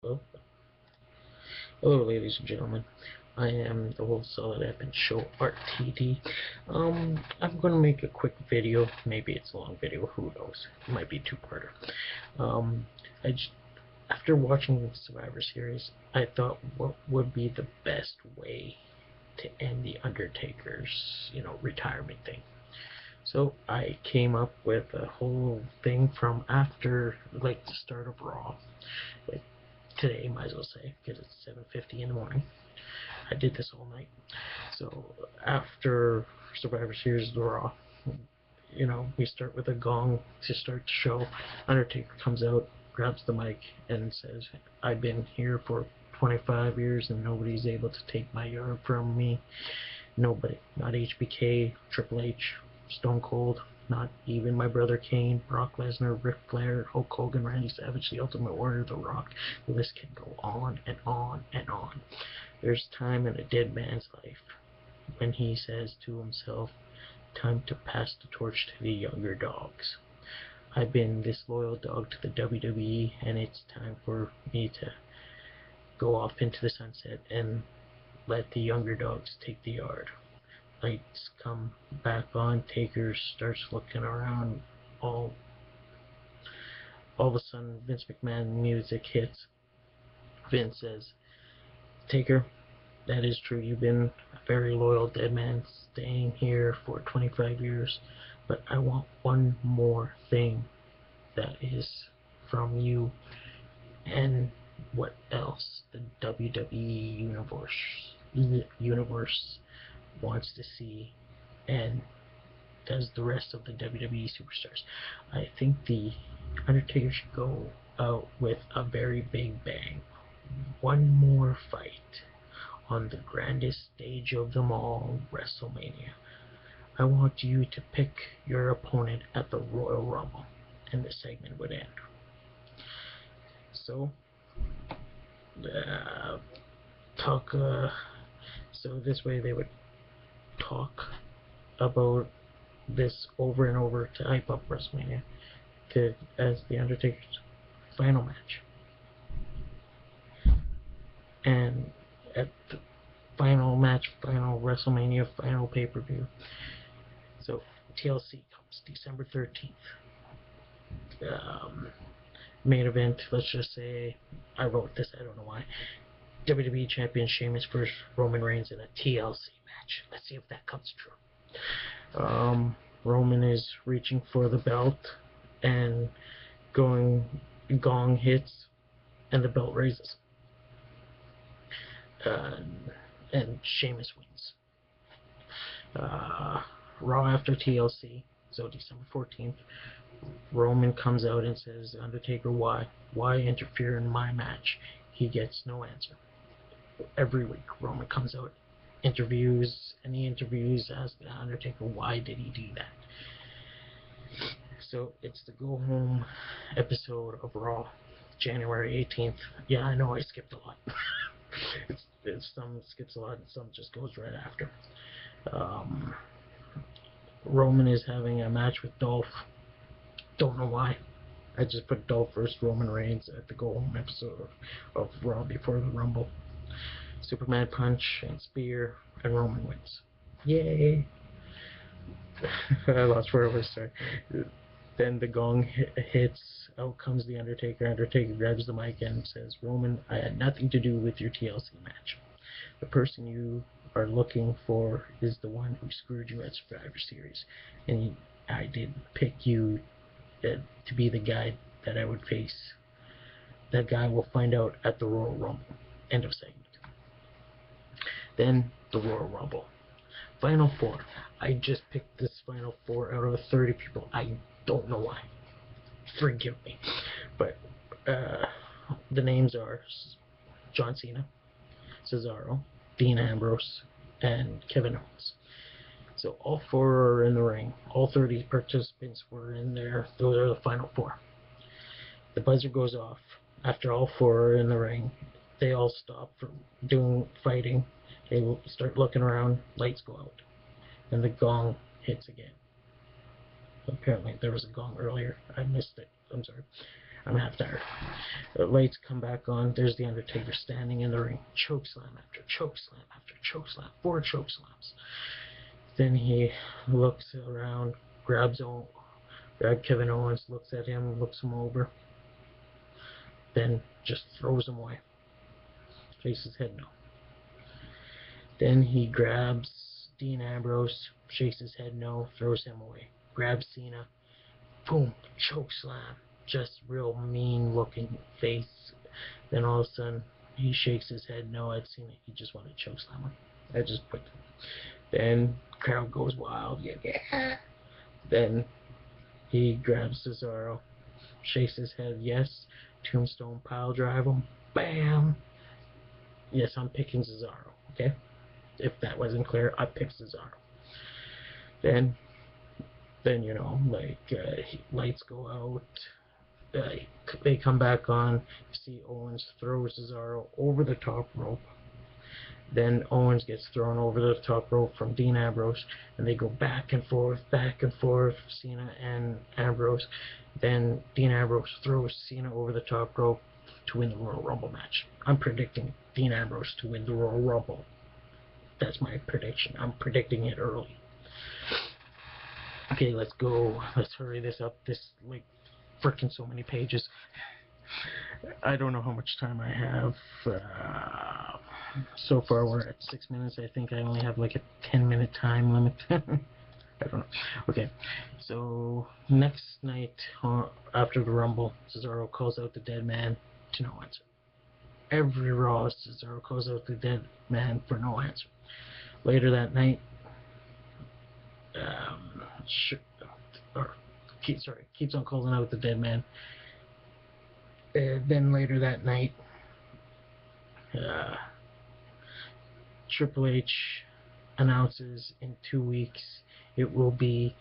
Hello, hello, ladies and gentlemen. I am the Wolf Solid App and Show RTD. I'm gonna make a quick video. Maybe it's a long video. Who knows? It might be two-parter. Um, I j After watching the Survivor Series, I thought what would be the best way to end the Undertaker's, retirement thing. So I came up with a whole thing from after, like, the start of Raw. Like, today, might as well say, because it's 7:50 in the morning. I did this all night. So after Survivor Series The Raw, we start with a gong to start the show. Undertaker comes out, grabs the mic, and says, "I've been here for 25 years and nobody's able to take my yard from me. Nobody. Not HBK, Triple H, Stone Cold, not even my brother Kane, Brock Lesnar, Ric Flair, Hulk Hogan, Randy Savage, The Ultimate Warrior, The Rock." The list can go on and on and on. There's time in a dead man's life when he says to himself, "Time to pass the torch to the younger dogs. I've been this loyal dog to the WWE, and it's time for me to go off into the sunset and let the younger dogs take the yard." Lights come back on. Taker starts looking around. All of a sudden, Vince McMahon music hits. Vince says, "Taker, that is true. You've been a very loyal dead man, staying here for 25 years. But I want one more thing that is from you, and what else the WWE universe wants to see, and does the rest of the WWE superstars. I think the Undertaker should go out with a very big bang. One more fight on the grandest stage of them all, WrestleMania. I want you to pick your opponent at the Royal Rumble." And the segment would end. So, uh, talk. So this way they would talk about this over and over to hype up WrestleMania as the Undertaker's final match. And at the final match, final WrestleMania, final pay-per-view. So TLC comes December 13th. Main event, let's just say, I wrote this, I don't know why. WWE Champion Sheamus versus Roman Reigns in a TLC match. Let's see if that comes true. Roman is reaching for the belt, and gong hits, and the belt raises. And Sheamus wins. Raw after TLC, so December 14th, Roman comes out and says, "Undertaker, why? Why interfere in my match?" He gets no answer. Every week, Roman comes out, interviews, and he interviews, asks the Undertaker, why did he do that? So it's the go home episode of Raw, January 18th. Yeah, I know I skipped a lot. Some skips a lot and some just goes right after. Roman is having a match with Dolph. Don't know why. I just put Dolph versus Roman Reigns at the go home episode of Raw before the Rumble. Superman punch and spear, and Roman wins. Yay! I lost where I was. Sorry. Then the gong hits. Out comes the Undertaker. Undertaker grabs the mic and says, "Roman, I had nothing to do with your TLC match. The person you are looking for is the one who screwed you at Survivor Series, and I didn't pick you to be the guy that I would face. That guy will find out at the Royal Rumble." End of segment. Then the Royal Rumble. Final four. I just picked this final four out of 30 people. I don't know why. Forgive me. But the names are John Cena, Cesaro, Dean Ambrose, and Kevin Owens. So all four are in the ring. All 30 participants were in there. Those are the final four. The buzzer goes off. After all four are in the ring, they all stop from doing fighting. They start looking around. Lights go out. And the gong hits again. Apparently there was a gong earlier. I missed it. I'm sorry. I'm half tired. The lights come back on. There's the Undertaker standing in the ring. Choke slam after choke slam after choke slam. 4 choke slams. Then he looks around, grabs Kevin Owens, looks at him, looks him over, then just throws him away. Shakes his head no. Then he grabs Dean Ambrose, shakes his head no, throws him away. Grabs Cena, boom, choke slam. Just real mean looking face. Then all of a sudden, he shakes his head no at Cena. He just wanted to choke slam him. I just put them. Then crowd goes wild. Yeah. Then he grabs Cesaro, shakes his head yes. Tombstone pile drive him. Bam. Yes, I'm picking Cesaro. Okay. If that wasn't clear, I picked Cesaro. Then you know, like lights go out. They come back on. See Owens throws Cesaro over the top rope. Then Owens gets thrown over the top rope from Dean Ambrose, and they go back and forth, Cena and Ambrose. Then Dean Ambrose throws Cena over the top rope to win the Royal Rumble match. I'm predicting Dean Ambrose to win the Royal Rumble. That's my prediction. I'm predicting it early. Okay, let's go. Let's hurry this up. This, like, freaking so many pages. I don't know how much time I have. So far we're at 6 minutes. I think I only have like a 10-minute time limit. I don't know. Okay, so next night after the Rumble, Cesaro calls out the dead man to no answer. Every Raw, Cesaro calls out the dead man for no answer. Later that night, keeps on calling out the dead man. Then later that night, Triple H announces in 2 weeks it will be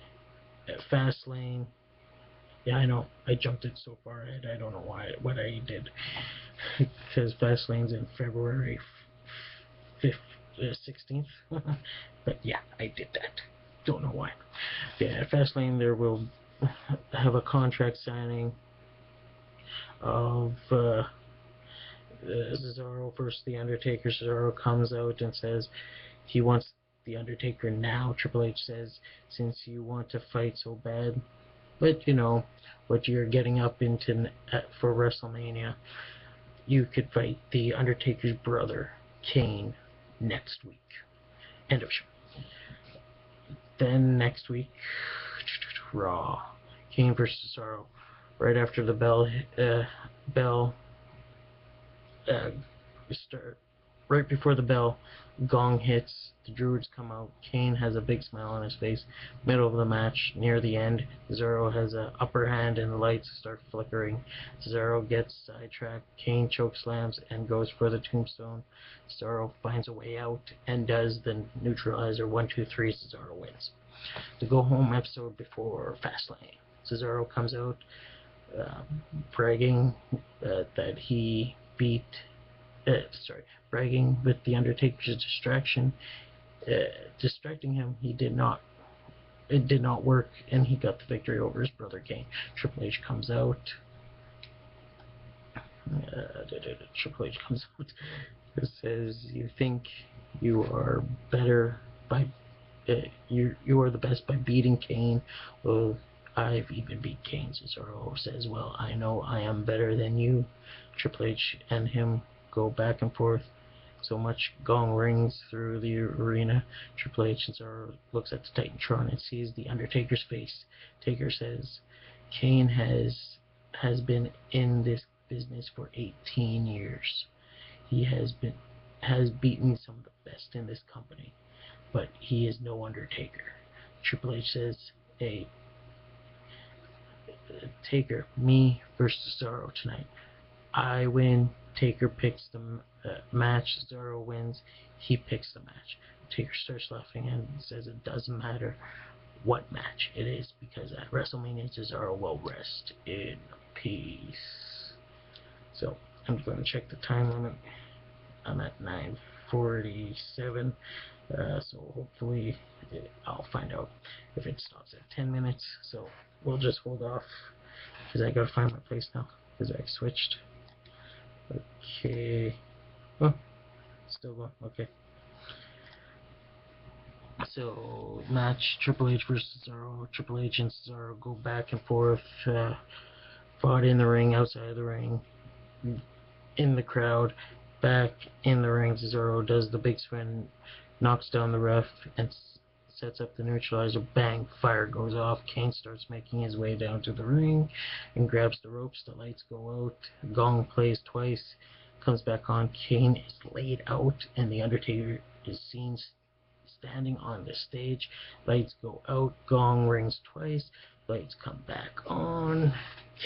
Fastlane. Yeah, I know, I jumped it so far ahead. I don't know what I did. Because Fastlane's in February 16th. But yeah, I did that. Don't know why. Yeah, Fastlane, there will have a contract signing of Cesaro versus The Undertaker. Cesaro comes out and says he wants The Undertaker now. Triple H says, since you want to fight so bad, but you know what you're getting up into for WrestleMania, you could fight The Undertaker's brother, Kane, next week. End of show. Then next week, Raw, Kane versus Cesaro. Right after the right before the bell gong hits, the Druids come out. Kane has a big smile on his face. Middle of the match, near the end, Cesaro has an upper hand and the lights start flickering. Cesaro gets sidetracked. Kane chokeslams and goes for the tombstone. Cesaro finds a way out and does the neutralizer. 1, 2, 3. Cesaro wins. The go home episode before Fastlane. Cesaro comes out bragging that he beat. Bragging with The Undertaker's distraction, distracting him. It did not work, and he got the victory over his brother Kane. Triple H comes out. Triple H comes out and says, "You think you are better by you are the best by beating Kane? Well, I've even beat Kane." Cesaro says, "Well, I know I am better than you." Triple H and him go back and forth. So much gong rings through the arena. Triple H and Cesaro looks at the Titantron and sees the Undertaker's face. Taker says, "Kane has been in this business for 18 years. He has beaten some of the best in this company, but he is no Undertaker." Triple H says, "Hey, Taker, me versus Cesaro tonight. I win. Taker picks the match. Cesaro wins. He picks the match." Taker starts laughing and says it doesn't matter what match it is, because at WrestleMania, Cesaro will rest in peace. So I'm going to check the time limit. I'm at 9:47. So hopefully I'll find out if it stops at 10 minutes. So we'll just hold off because I gotta find my place now. Because I switched. Okay. Oh, still going. Okay. So, match Triple H versus Cesaro. Triple H and Cesaro go back and forth. Fought in the ring, outside of the ring, in the crowd, back in the ring. Cesaro does the big spin, knocks down the ref, and sets up the neutralizer. Bang! Fire goes off. Kane starts making his way down to the ring and grabs the ropes. The lights go out. Gong plays twice. Comes back on. Kane is laid out, and the Undertaker is seen standing on the stage. Lights go out. Gong rings twice. Lights come back on.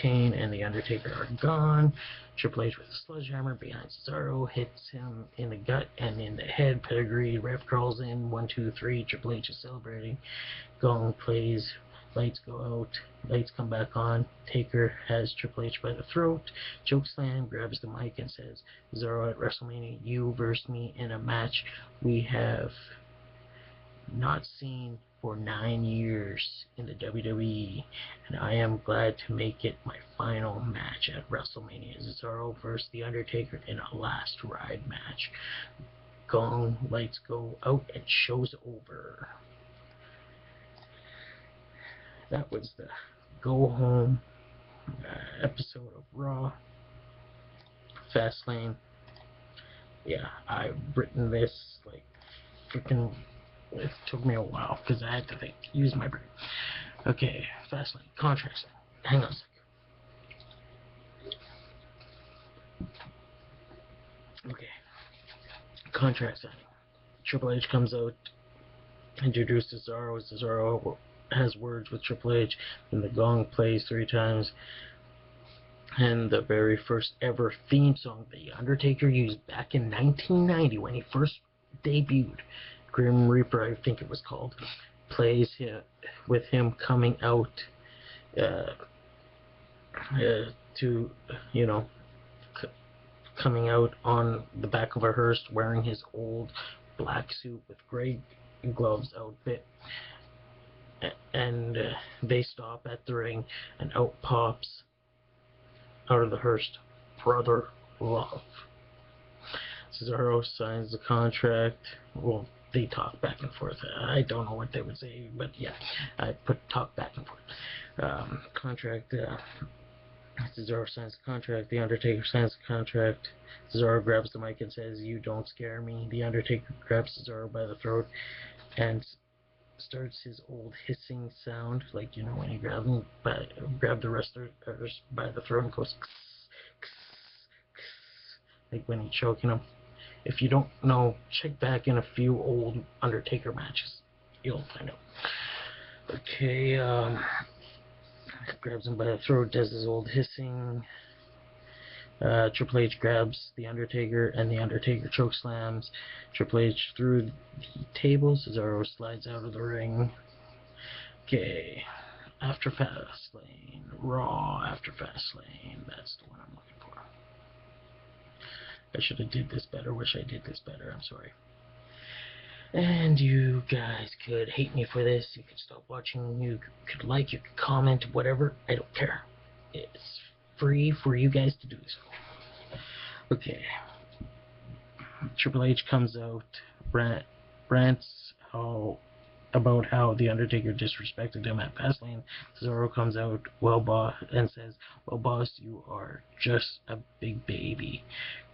Kane and the Undertaker are gone. Triple H with a sledgehammer behind Cesaro hits him in the gut and in the head. Pedigree. Ref crawls in. 1, 2, 3. Triple H is celebrating. Gong plays. Lights go out. Lights come back on. Taker has Triple H by the throat. Chokeslam, grabs the mic and says, Cesaro, at WrestleMania, you versus me in a match we have not seen for 9 years in the WWE, and I am glad to make it my final match at WrestleMania. Cesaro versus The Undertaker in a last ride match. Gong, lights go out, and show's over. That was the go home episode of Raw. Fastlane. Yeah, I've written this like freaking. It took me a while because I had to think, use my brain. Okay, Fastlane, contract signing. Hang on a second. Okay, contract signing. Triple H comes out, introduces Cesaro. Cesaro has words with Triple H, and the gong plays 3 times. And the very first ever theme song The Undertaker used back in 1990 when he first debuted, Grim Reaper, I think it was called, plays here with him coming out to, you know, coming out on the back of a hearse wearing his old black suit with gray gloves outfit. And they stop at the ring, and out pops, out of the hearse, Brother Love. Cesaro signs the contract. Well, they talk back and forth. I don't know what they would say, but yeah, I put talk back and forth. Contract. Cesaro signs the contract. The Undertaker signs the contract. Cesaro grabs the mic and says, "You don't scare me." The Undertaker grabs Cesaro by the throat and starts his old hissing sound, like, you know, when he grab the wrestler by the throat and goes like when he's choking him. If you don't know, check back in a few old Undertaker matches. You'll find out. Okay, grabs him by the throat, does his old hissing. Triple H grabs The Undertaker, and The Undertaker chokeslams Triple H through the table. Cesaro slides out of the ring. Okay, after Fastlane. Raw after Fastlane. That's the one I'm looking for. I should have did this better. Wish I did this better. I'm sorry. And you guys could hate me for this. You could stop watching. You could like. You could comment. Whatever. I don't care. It's free for you guys to do so. Okay. Triple H comes out, rants about how The Undertaker disrespected him at Fastlane. Cesaro comes out, and says, "Well, boss, you are just a big baby.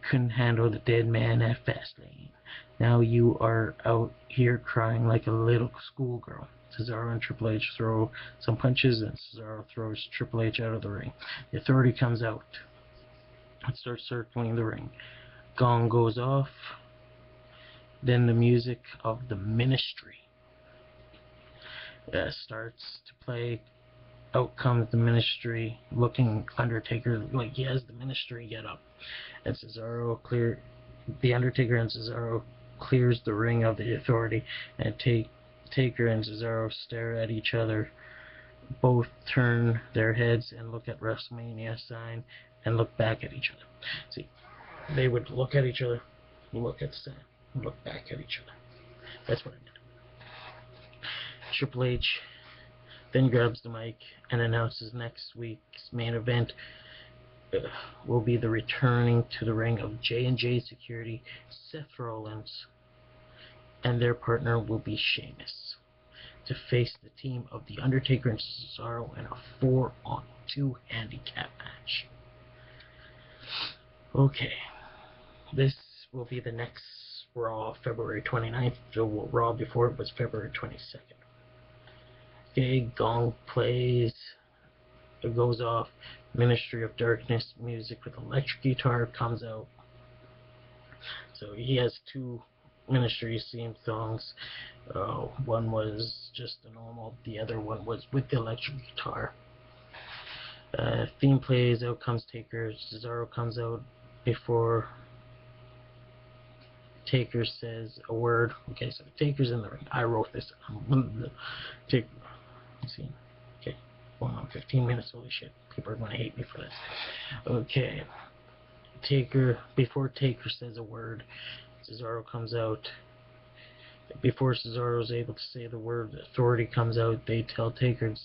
Couldn't handle the dead man at Fastlane. Now you are out here crying like a little schoolgirl." Cesaro and Triple H throw some punches, and Cesaro throws Triple H out of the ring. The Authority comes out and starts circling the ring. Gong goes off. Then the music of the Ministry starts to play. Out comes the Ministry, looking Undertaker like he has the Ministry get up. And the Undertaker and Cesaro clears the ring of the Authority, and Taker and Cesaro stare at each other. Both turn their heads and look at WrestleMania sign and look back at each other. See, they would look at each other, look at the sign, look back at each other. That's what I did. Triple H then grabs the mic and announces next week's main event. will be the returning to the ring of J&J Security, Seth Rollins, and their partner will be Sheamus, to face the team of The Undertaker and Cesaro in a 4-on-2 handicap match. Okay, this will be the next Raw, February 29th. The Raw before it was February 22nd. Okay, gong plays. It goes off. Ministry of Darkness music with electric guitar comes out. So he has two Ministry theme songs. One was just the normal, the other one was with the electric guitar. Theme plays, out comes Taker. Cesaro comes out before Taker says a word. Okay, so Taker's in the ring. I wrote this. Let's see. Okay, going on 15 minutes. Holy shit. People are going to hate me for this. Okay. Taker, before Taker says a word, Cesaro comes out. Before Cesaro is able to say the word, Authority comes out. They tell Taker and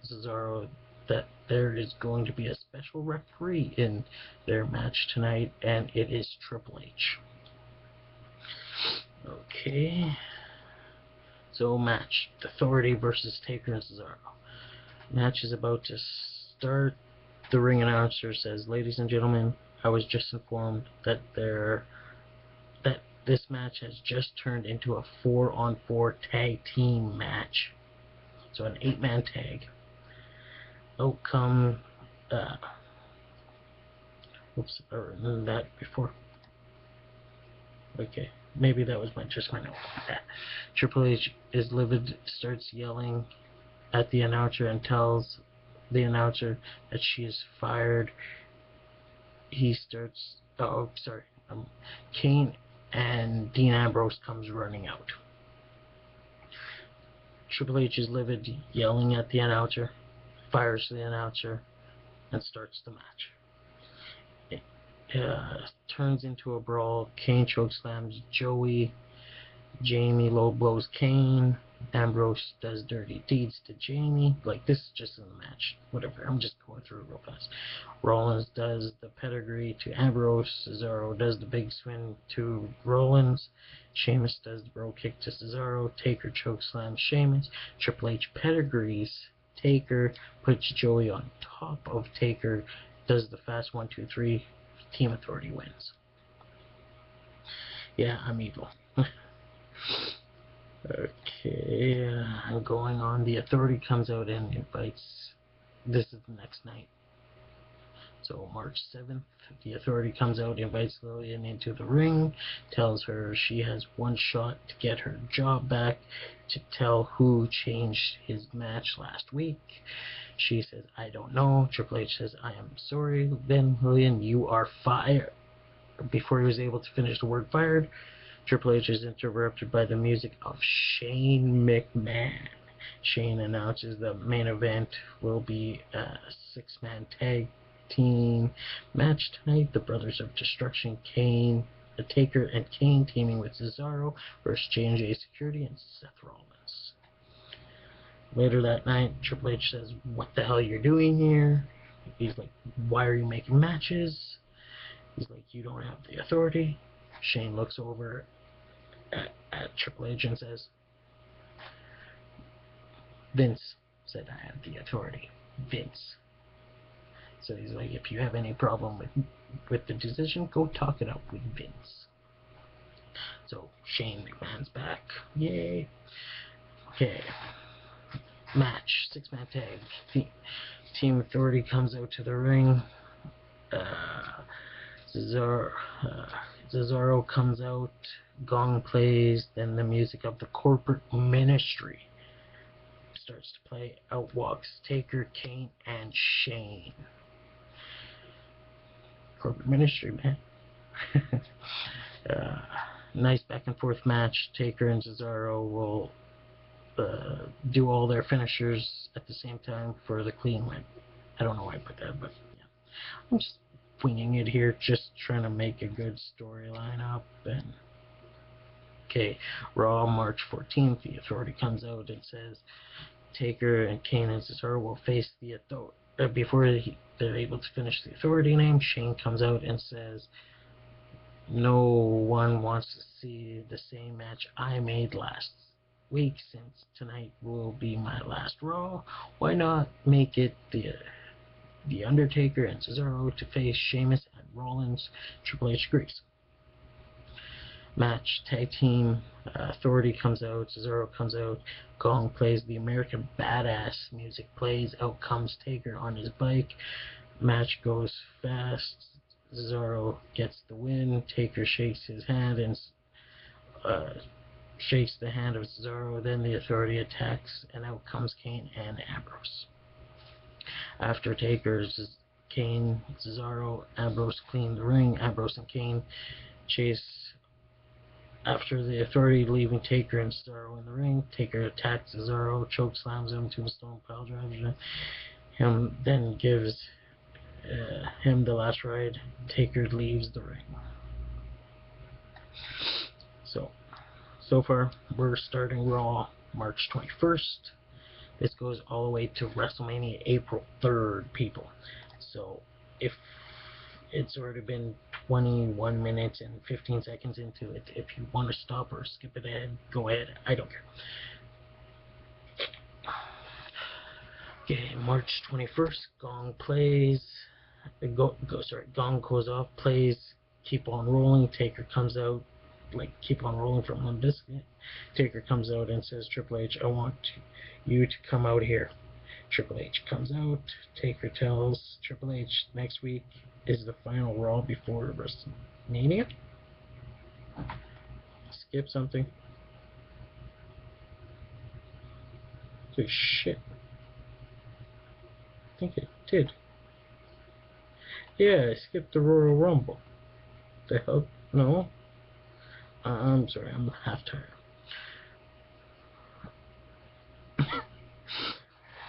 Cesaro that there is going to be a special referee in their match tonight, and it is Triple H. Okay. So, match. Authority versus Taker and Cesaro. Match is about to start. The ring announcer says, "Ladies and gentlemen, I was just informed that this match has just turned into a 4-on-4 tag team match. So an 8-man tag. Outcome. Oops, I remember that before. Okay, maybe that was just my note. Triple H is livid, starts yelling at the announcer and tells the announcer that she is fired. He starts. Oh, sorry. Kane and Dean Ambrose comes running out. Triple H is livid, yelling at the announcer, fires the announcer, and starts the match. It turns into a brawl. Kane chokeslams Joey. Jamie low blows Kane. Ambrose does dirty deeds to Jamie. Like, this is just in the match. Whatever, I'm just going through it real fast. Rollins does the pedigree to Ambrose. Cesaro does the big swing to Rollins. Sheamus does the bro kick to Cesaro. Taker chokeslams Sheamus. Triple H pedigrees Taker. Puts Joey on top of Taker. Does the fast 1-2-3. Team Authority wins. Yeah, I'm evil. Okay, I'm going on. The Authority comes out and invites. This is the next night. So March 7th, the Authority comes out, invites Lillian into the ring, tells her she has one shot to get her job back, to tell who changed his match last week. She says, "I don't know." Triple H says, "I am sorry." Then, Lillian, you are fired. Before he was able to finish the word fired, Triple H is interrupted by the music of Shane McMahon. Shane announces the main event will be a 6-man tag team match tonight. The Brothers of Destruction, Kane, the Taker, and Kane teaming with Cesaro versus J&J Security and Seth Rollins. Later that night, Triple H says, "What the hell you're doing here?" He's like, "Why are you making matches?" He's like, "You don't have the authority." Shane looks over at Triple H and says, "Vince said I have the authority. Vince." So he's like, "If you have any problem with the decision, go talk it up with Vince." So Shane McMahon's back. Yay. Okay. Match. 6-man tag. Team Authority comes out to the ring. Cesaro comes out. Gong plays. Then the music of the Corporate Ministry starts to play. Out walks Taker, Kane, and Shane. Corporate Ministry, man. Nice back and forth match. Taker and Cesaro will do all their finishers at the same time for the clean win. I don't know why I put that, but yeah. I'm just winging it here, just trying to make a good storyline up. And okay, Raw, March 14th, the Authority comes out and says Taker and Kane and Cesaro will face the Authority. they're able to finish the Authority name. Shane comes out and says, no one wants to see the same match I made last week, since tonight will be my last Raw. Why not make it the Undertaker and Cesaro to face Sheamus and Rollins? Triple H agrees. Match, tag team, Authority comes out, Cesaro comes out, Gong plays, the American Badass music plays, out comes Taker on his bike. Match goes fast, Cesaro gets the win, Taker shakes his hand and shakes the hand of Cesaro, then the Authority attacks, and out comes Kane and Ambrose. After Taker's Kane, Cesaro, Ambrose clean the ring. Ambrose and Kane chase after the Authority, leaving Taker and Cesaro in the ring. Taker attacks Cesaro, choke slams him, tombstone pile driver him, then gives him the last ride. Taker leaves the ring. So far, we're starting Raw March 21st. This goes all the way to WrestleMania April 3rd, people. So, if it's already been 21 minutes and 15 seconds into it, if you want to stop or skip it ahead, go ahead. I don't care. Okay, March 21st, Gong plays. Gong goes off, plays Keep on Rolling. Taker comes out, like Keep on Rolling from Limp Bizkit. Taker comes out and says, Triple H, I want you to come out here. Triple H comes out. Taker tells Triple H next week is the final Raw before WrestleMania. Skip something. Holy shit. I think it did. Yeah, I skipped the Royal Rumble. The hell? No. I'm sorry, I'm half tired.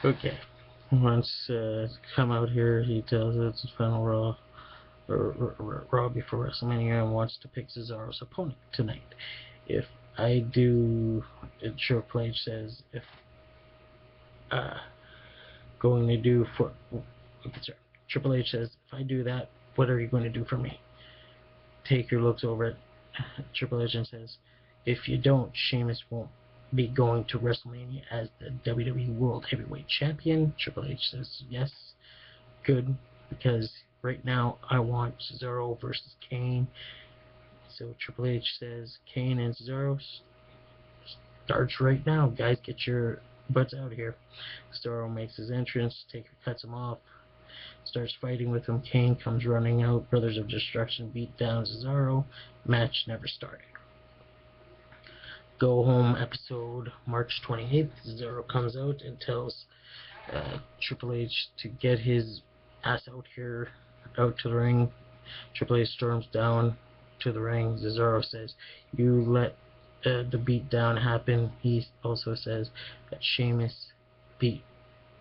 Okay. Once come out here, he tells us it's final Raw, Raw before WrestleMania, and wants to pick Cesaro's opponent tonight. If I do, Triple H says, if going to do for, sorry, Triple H says, if I do that, what are you going to do for me? Taker looks over at Triple H and says, if you don't, Sheamus won't be going to WrestleMania as the WWE World Heavyweight Champion. Triple H says, yes, good, because right now I want Cesaro versus Kane. So Triple H says, Kane and Cesaro starts right now. Guys, get your butts out here. Cesaro makes his entrance. Taker cuts him off, starts fighting with him. Kane comes running out. Brothers of Destruction beat down Cesaro. Match never started. Go Home episode, March 28th. Cesaro comes out and tells Triple H to get his ass out here, out to the ring. Triple H storms down to the ring. Cesaro says, you let the beatdown happen. He also says that Sheamus beat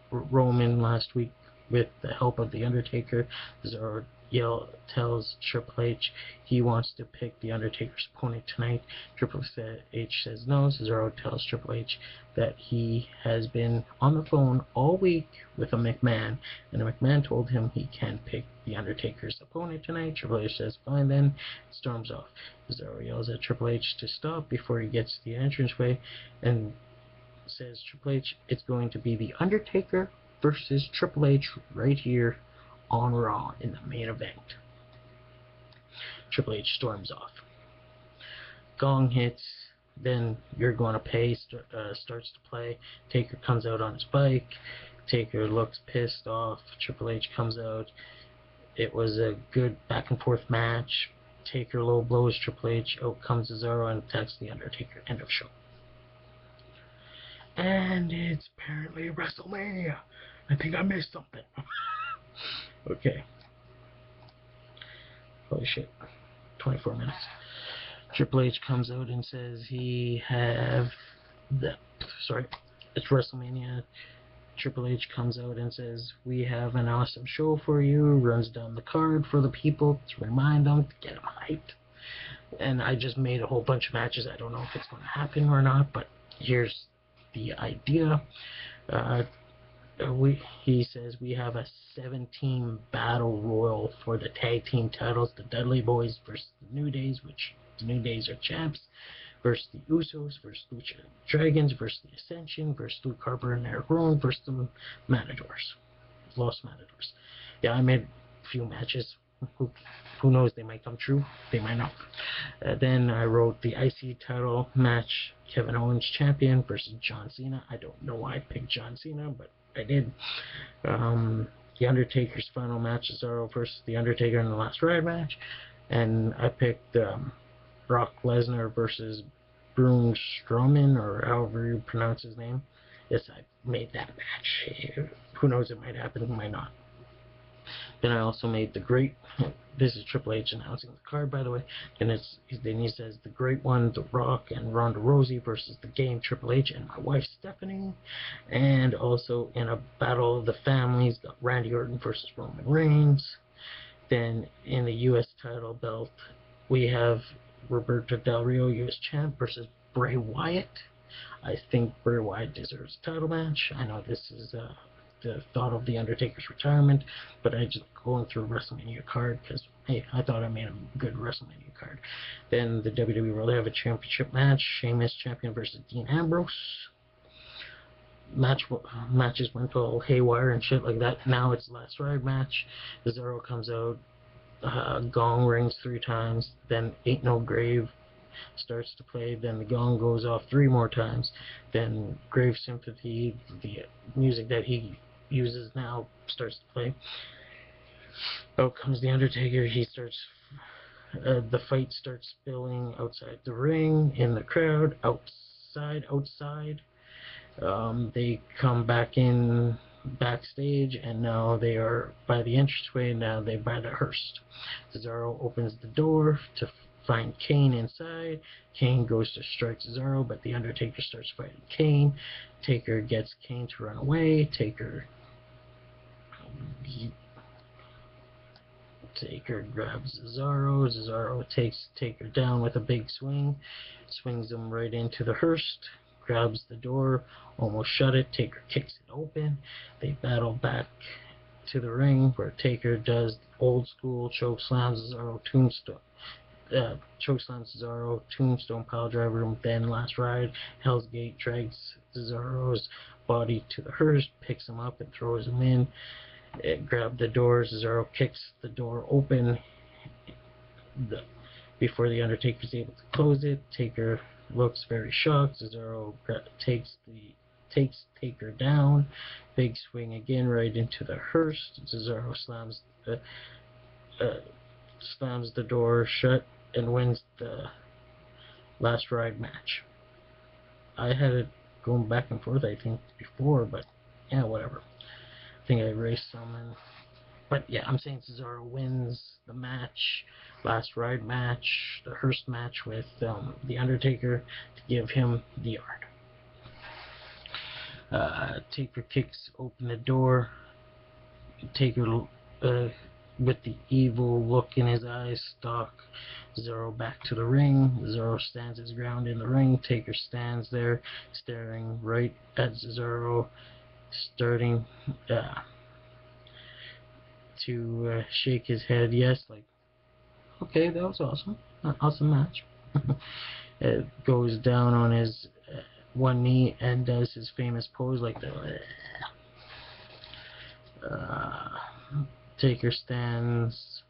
Roman last week with the help of the Undertaker. Cesaro tells Triple H he wants to pick the Undertaker's opponent tonight. Triple H says no. Cesaro tells Triple H that he has been on the phone all week with a McMahon, and a McMahon told him he can't pick the Undertaker's opponent tonight. Triple H says fine then, storms off. Cesaro yells at Triple H to stop before he gets to the entranceway and says, Triple H, it's going to be the Undertaker versus Triple H right here on Raw in the main event. Triple H storms off. Gong hits, then You're Gonna Pay starts to play. Taker comes out on his bike. Taker looks pissed off. Triple H comes out. It was a good back and forth match. Taker low blows Triple H. Out comes Cesaro and attacks the Undertaker. End of show. And it's apparently WrestleMania. I think I missed something. Okay. Holy shit. 24 minutes. Triple H comes out and says it's WrestleMania. Triple H comes out and says, we have an awesome show for you. Runs down the card for the people to remind them, to get them hyped. And I just made a whole bunch of matches. I don't know if it's going to happen or not, but here's the idea. he says we have a 7-team battle royal for the tag team titles. The Dudley Boys versus the New Days, which the New Days are champs, versus the Usos, versus Lucha Dragons, versus the Ascension, versus Luke Harper and Eric Rowan, versus the Matadors, Los Matadors. Yeah, I made a few matches. Who knows? They might come true. They might not. Then I wrote the IC title match: Kevin Owens champion versus John Cena. I don't know why I picked John Cena, but I did. The Undertaker's final match: Cesaro versus the Undertaker in the Last Ride match, and I picked Brock Lesnar versus Braun Strowman, or however you pronounce his name. Yes, I made that match. Who knows? It might happen. It might not. Then I also made the great. This is Triple H announcing the card, by the way. And then he says the great one, The Rock and Ronda Rousey versus the Game, Triple H and my wife Stephanie. And also in a battle of the families, got Randy Orton versus Roman Reigns. Then in the U.S. title belt, we have Roberto Del Rio, U.S. champ, versus Bray Wyatt. I think Bray Wyatt deserves a title match. I know this is the thought of the Undertaker's retirement, but I just going through a WrestleMania card because, hey, I thought I made a good WrestleMania card. Then the WWE World Heavyweight Championship match: Sheamus champion versus Dean Ambrose. Matches went all haywire and shit like that. Now it's Last Ride match. Cesaro comes out, gong rings 3 times, then Ain't No Grave starts to play, then the gong goes off 3 more times, then Grave Sympathy, the music that he uses now, starts to play. Out comes the Undertaker. He starts the fight starts spilling outside the ring, in the crowd, outside. They come back in backstage, and now they are by the entranceway. Now they're by the hearse. Cesaro opens the door to find Kane inside. Kane goes to strike Cesaro, but the Undertaker starts fighting Kane. Taker gets Kane to run away. Taker grabs Cesaro. Cesaro takes Taker down with a big swing. Swings him right into the hearse. Grabs the door, almost shut it. Taker kicks it open. They battle back to the ring, where Taker does old school choke slams Cesaro, tombstone. Chokeslam Cesaro, tombstone piledriver, then Last Ride. Hell's Gate drags Cesaro's body to the hearse, picks him up and throws him in. Grab the door. Cesaro kicks the door open before the Undertaker is able to close it. Taker looks very shocked. Cesaro takes Taker down. Big swing again right into the hearse. Cesaro slams the door shut and wins the Last Ride match. I had it going back and forth, I think, before, but yeah, whatever. I think I erased some. But yeah, I'm saying Cesaro wins the match, Last Ride match, the hearse match with the Undertaker to give him the yard. Taker kicks open the door. Taker with the evil look in his eyes, stalk Cesaro back to the ring. Cesaro stands his ground in the ring. Taker stands there, staring right at Cesaro, starting to shake his head. Yes, like, okay, that was awesome. Awesome match. Goes down on his one knee and does his famous pose, like the Taker stands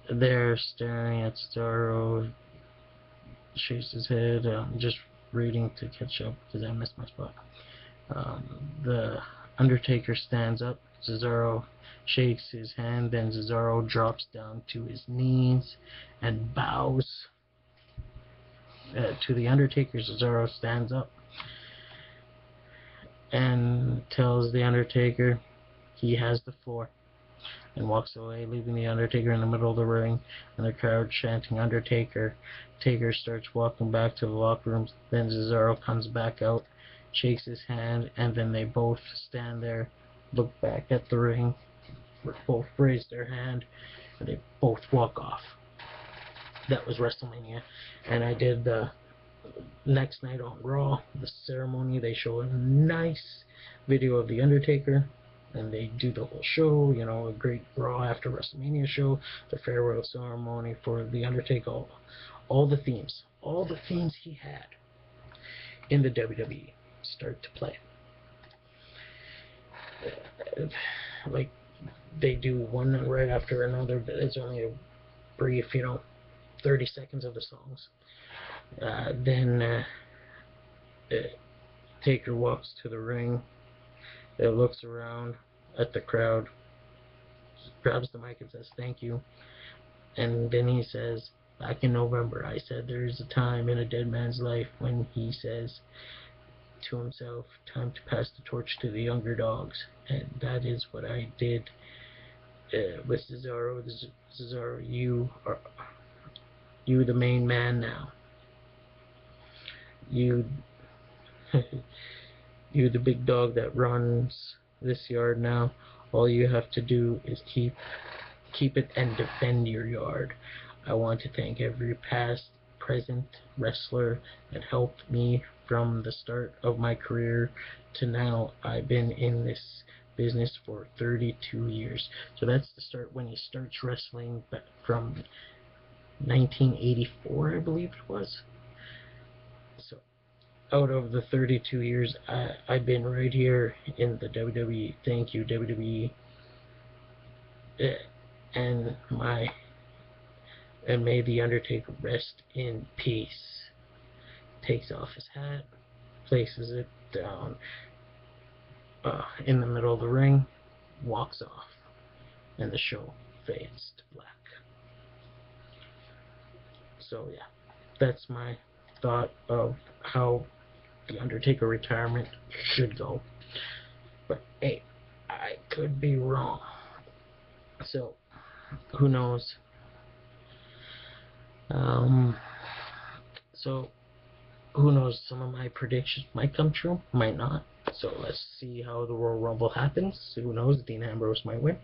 there staring at Cesaro, shakes his head. Just reading to catch up because I missed my spot. The Undertaker stands up. Cesaro shakes his hand. Then Cesaro drops down to his knees and bows to the Undertaker. Cesaro stands up and tells the Undertaker he has the floor, and walks away, leaving the Undertaker in the middle of the ring and the crowd chanting Undertaker. Taker starts walking back to the locker room. Then Cesaro comes back out, shakes his hand, and then they both stand there, look back at the ring, both raise their hand, and they both walk off. That was WrestleMania, and I did next night on Raw, the ceremony, they show a nice video of the Undertaker, and they do the whole show, you know, a great Raw after WrestleMania show, the farewell ceremony for the Undertaker, all the themes he had in the WWE start to play. Like, they do one right after another, but it's only a brief, 30 seconds of the songs. Then Taker walks to the ring, looks around at the crowd, grabs the mic and says thank you, and then he says, back in November I said there is a time in a dead man's life when he says to himself, time to pass the torch to the younger dogs, and that is what I did with Cesaro. Cesaro, you the main man now. You you the big dog that runs this yard now. All you have to do is keep it and defend your yard. I want to thank every past, present wrestler that helped me from the start of my career to now. I've been in this business for 32 years. So that's the start when he starts wrestling, but from 1984, I believe it was. So out of the 32 years I've been right here in the WWE. Thank you, WWE. And may the Undertaker rest in peace. Takes off his hat, places it down in the middle of the ring, walks off, and the show fades to black. So yeah, that's my thought of how the Undertaker retirement should go. But hey, I could be wrong. So who knows? So who knows? Some of my predictions might come true, might not. So let's see how the Royal Rumble happens. Who knows? Dean Ambrose might win.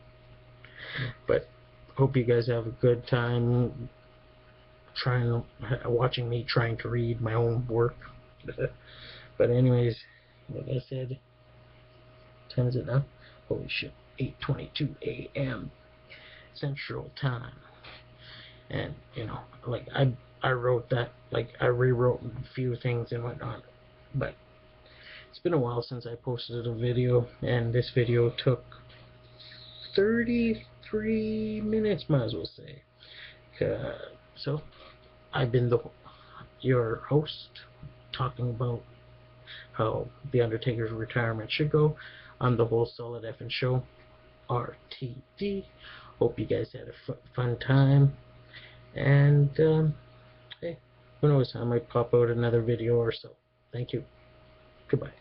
But hope you guys have a good time watching me trying to read my own work. But anyways, like I said, what time is it now? Holy shit, 8:22 a.m. Central Time. And like I wrote that, like I rewrote a few things and whatnot, but it's been a while since I posted a video, and this video took 33 minutes, might as well say. So I've been your host, talking about how the Undertaker's retirement should go on the whole Solid Effin' Show, RTD. Hope you guys had a fun time, and hey, who knows, I might pop out another video or so. Thank you. Goodbye.